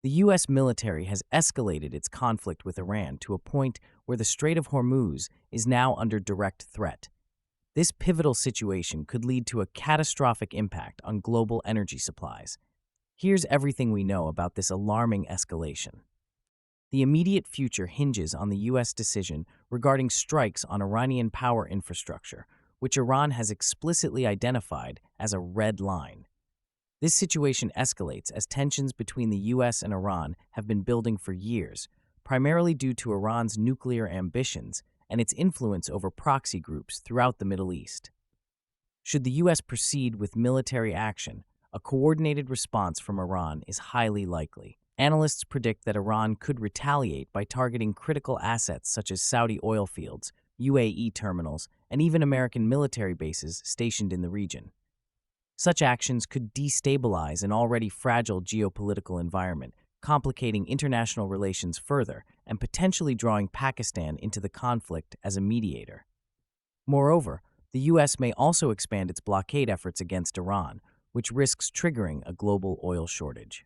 The U.S. military has escalated its conflict with Iran to a point where the Strait of Hormuz is now under direct threat. This pivotal situation could lead to a catastrophic impact on global energy supplies. Here's everything we know about this alarming escalation. The immediate future hinges on the U.S. decision regarding strikes on Iranian power infrastructure, which Iran has explicitly identified as a red line. This situation escalates as tensions between the U.S. and Iran have been building for years, primarily due to Iran's nuclear ambitions and its influence over proxy groups throughout the Middle East. Should the U.S. proceed with military action, a coordinated response from Iran is highly likely. Analysts predict that Iran could retaliate by targeting critical assets such as Saudi oil fields, UAE terminals, and even American military bases stationed in the region. Such actions could destabilize an already fragile geopolitical environment, complicating international relations further and potentially drawing Pakistan into the conflict as a mediator. Moreover, the U.S. may also expand its blockade efforts against Iran, which risks triggering a global oil shortage.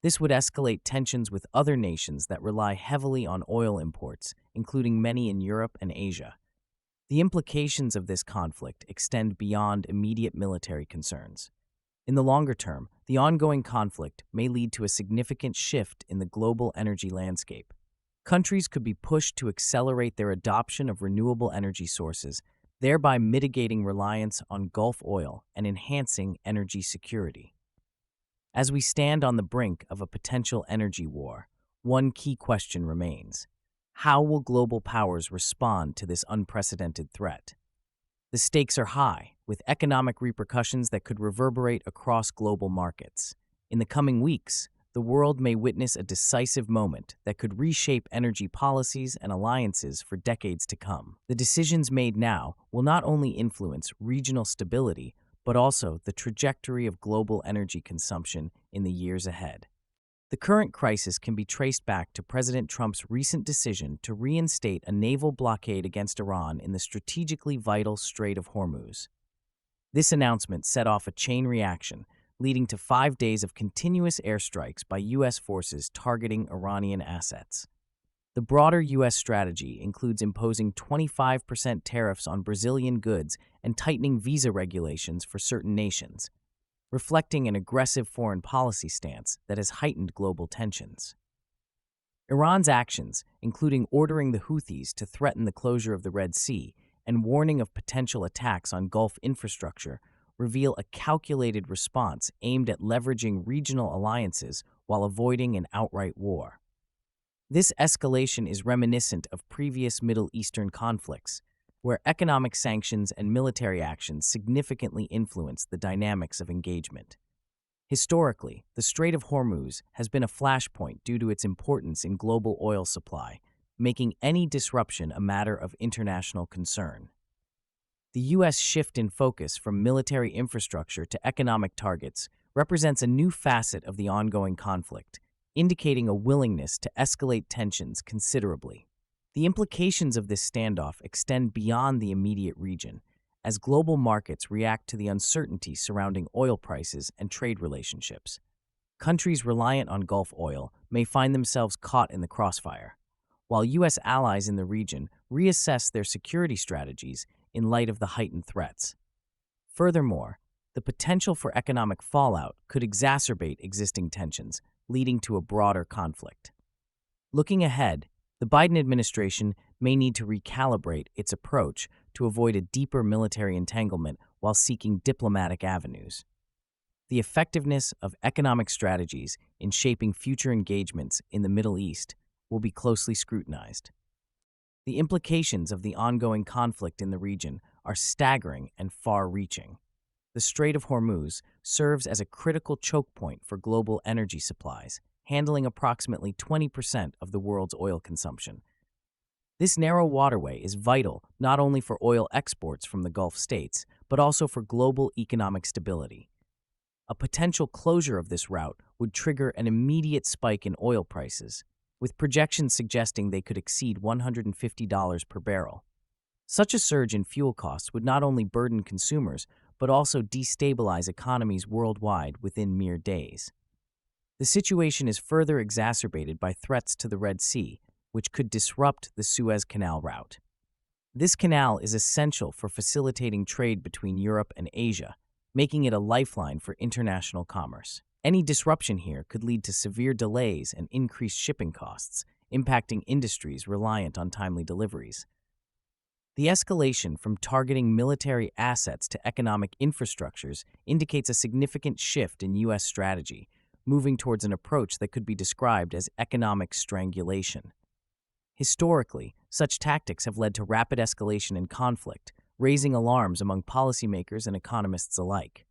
This would escalate tensions with other nations that rely heavily on oil imports, including many in Europe and Asia. The implications of this conflict extend beyond immediate military concerns. In the longer term, the ongoing conflict may lead to a significant shift in the global energy landscape. Countries could be pushed to accelerate their adoption of renewable energy sources, thereby mitigating reliance on Gulf oil and enhancing energy security. As we stand on the brink of a potential energy war, one key question remains. How will global powers respond to this unprecedented threat? The stakes are high, with economic repercussions that could reverberate across global markets. In the coming weeks, the world may witness a decisive moment that could reshape energy policies and alliances for decades to come. The decisions made now will not only influence regional stability, but also the trajectory of global energy consumption in the years ahead. The current crisis can be traced back to President Trump's recent decision to reinstate a naval blockade against Iran in the strategically vital Strait of Hormuz. This announcement set off a chain reaction, leading to 5 days of continuous airstrikes by U.S. forces targeting Iranian assets. The broader U.S. strategy includes imposing 25% tariffs on Brazilian goods and tightening visa regulations for certain nations, reflecting an aggressive foreign policy stance that has heightened global tensions. Iran's actions, including ordering the Houthis to threaten the closure of the Red Sea and warning of potential attacks on Gulf infrastructure, reveal a calculated response aimed at leveraging regional alliances while avoiding an outright war. This escalation is reminiscent of previous Middle Eastern conflicts, where economic sanctions and military actions significantly influence the dynamics of engagement. Historically, the Strait of Hormuz has been a flashpoint due to its importance in global oil supply, making any disruption a matter of international concern. The U.S. shift in focus from military infrastructure to economic targets represents a new facet of the ongoing conflict, indicating a willingness to escalate tensions considerably. The implications of this standoff extend beyond the immediate region, as global markets react to the uncertainty surrounding oil prices and trade relationships. Countries reliant on Gulf oil may find themselves caught in the crossfire, while U.S. allies in the region reassess their security strategies in light of the heightened threats. Furthermore, the potential for economic fallout could exacerbate existing tensions, leading to a broader conflict. Looking ahead, the Biden administration may need to recalibrate its approach to avoid a deeper military entanglement while seeking diplomatic avenues. The effectiveness of economic strategies in shaping future engagements in the Middle East will be closely scrutinized. The implications of the ongoing conflict in the region are staggering and far-reaching. The Strait of Hormuz serves as a critical choke point for global energy supplies, handling approximately 20% of the world's oil consumption. This narrow waterway is vital not only for oil exports from the Gulf states, but also for global economic stability. A potential closure of this route would trigger an immediate spike in oil prices, with projections suggesting they could exceed $150 per barrel. Such a surge in fuel costs would not only burden consumers, but also destabilize economies worldwide within mere days. The situation is further exacerbated by threats to the Red Sea, which could disrupt the Suez Canal route. This canal is essential for facilitating trade between Europe and Asia, making it a lifeline for international commerce. Any disruption here could lead to severe delays and increased shipping costs, impacting industries reliant on timely deliveries. The escalation from targeting military assets to economic infrastructures indicates a significant shift in U.S. strategy, moving towards an approach that could be described as economic strangulation. Historically, such tactics have led to rapid escalation and conflict, raising alarms among policymakers and economists alike.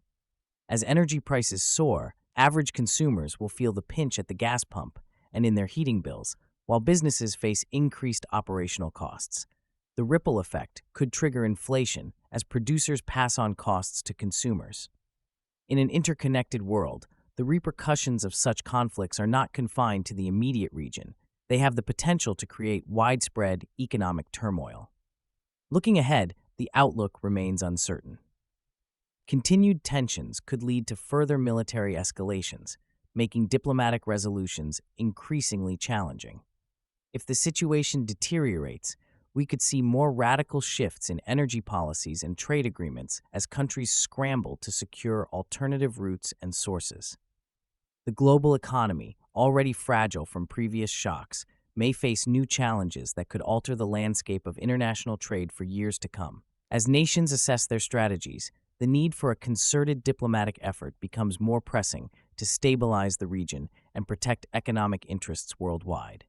As energy prices soar, average consumers will feel the pinch at the gas pump and in their heating bills, while businesses face increased operational costs. The ripple effect could trigger inflation as producers pass on costs to consumers. In an interconnected world, the repercussions of such conflicts are not confined to the immediate region. They have the potential to create widespread economic turmoil. Looking ahead, the outlook remains uncertain. Continued tensions could lead to further military escalations, making diplomatic resolutions increasingly challenging. If the situation deteriorates, we could see more radical shifts in energy policies and trade agreements as countries scramble to secure alternative routes and sources. The global economy, already fragile from previous shocks, may face new challenges that could alter the landscape of international trade for years to come. As nations assess their strategies, the need for a concerted diplomatic effort becomes more pressing to stabilize the region and protect economic interests worldwide.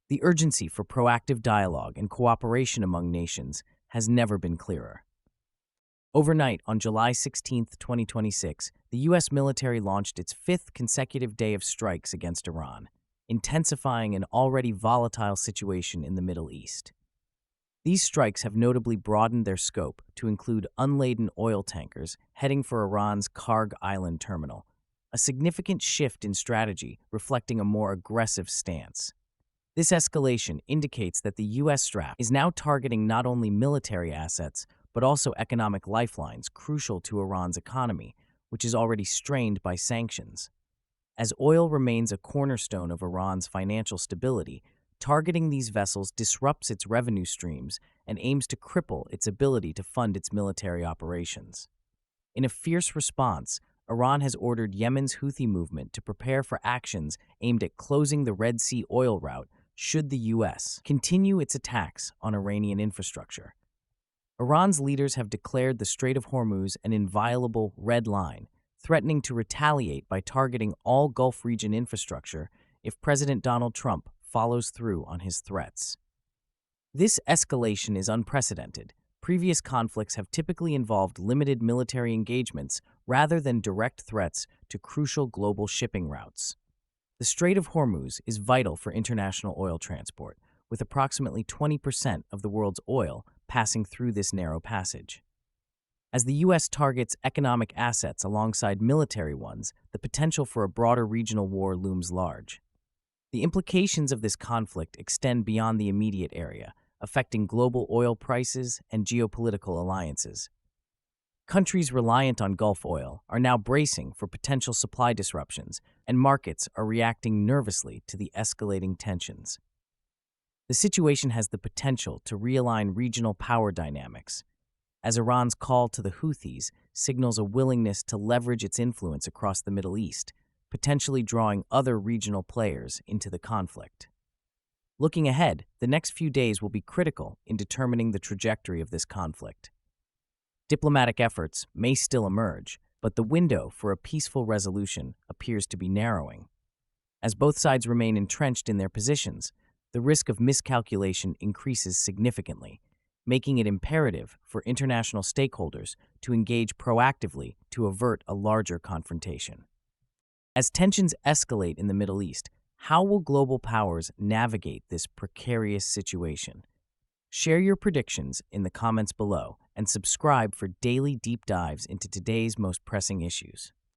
The urgency for proactive dialogue and cooperation among nations has never been clearer. Overnight, on July 16, 2026, the U.S. military launched its fifth consecutive day of strikes against Iran, intensifying an already volatile situation in the Middle East. These strikes have notably broadened their scope to include unladen oil tankers heading for Iran's Karg Island terminal, a significant shift in strategy reflecting a more aggressive stance. This escalation indicates that the U.S. strap is now targeting not only military assets, but also economic lifelines crucial to Iran's economy, which is already strained by sanctions. As oil remains a cornerstone of Iran's financial stability, targeting these vessels disrupts its revenue streams and aims to cripple its ability to fund its military operations. In a fierce response, Iran has ordered Yemen's Houthi movement to prepare for actions aimed at closing the Red Sea oil route should the U.S. continue its attacks on Iranian infrastructure. Iran's leaders have declared the Strait of Hormuz an inviolable red line, threatening to retaliate by targeting all Gulf region infrastructure if President Donald Trump follows through on his threats. This escalation is unprecedented. Previous conflicts have typically involved limited military engagements rather than direct threats to crucial global shipping routes. The Strait of Hormuz is vital for international oil transport, with approximately 20% of the world's oil passing through this narrow passage. As the U.S. targets economic assets alongside military ones, the potential for a broader regional war looms large. The implications of this conflict extend beyond the immediate area, affecting global oil prices and geopolitical alliances. Countries reliant on Gulf oil are now bracing for potential supply disruptions, and markets are reacting nervously to the escalating tensions. The situation has the potential to realign regional power dynamics, as Iran's call to the Houthis signals a willingness to leverage its influence across the Middle East, potentially drawing other regional players into the conflict. Looking ahead, the next few days will be critical in determining the trajectory of this conflict. Diplomatic efforts may still emerge, but the window for a peaceful resolution appears to be narrowing. As both sides remain entrenched in their positions, the risk of miscalculation increases significantly, making it imperative for international stakeholders to engage proactively to avert a larger confrontation. As tensions escalate in the Middle East, how will global powers navigate this precarious situation? Share your predictions in the comments below and subscribe for daily deep dives into today's most pressing issues.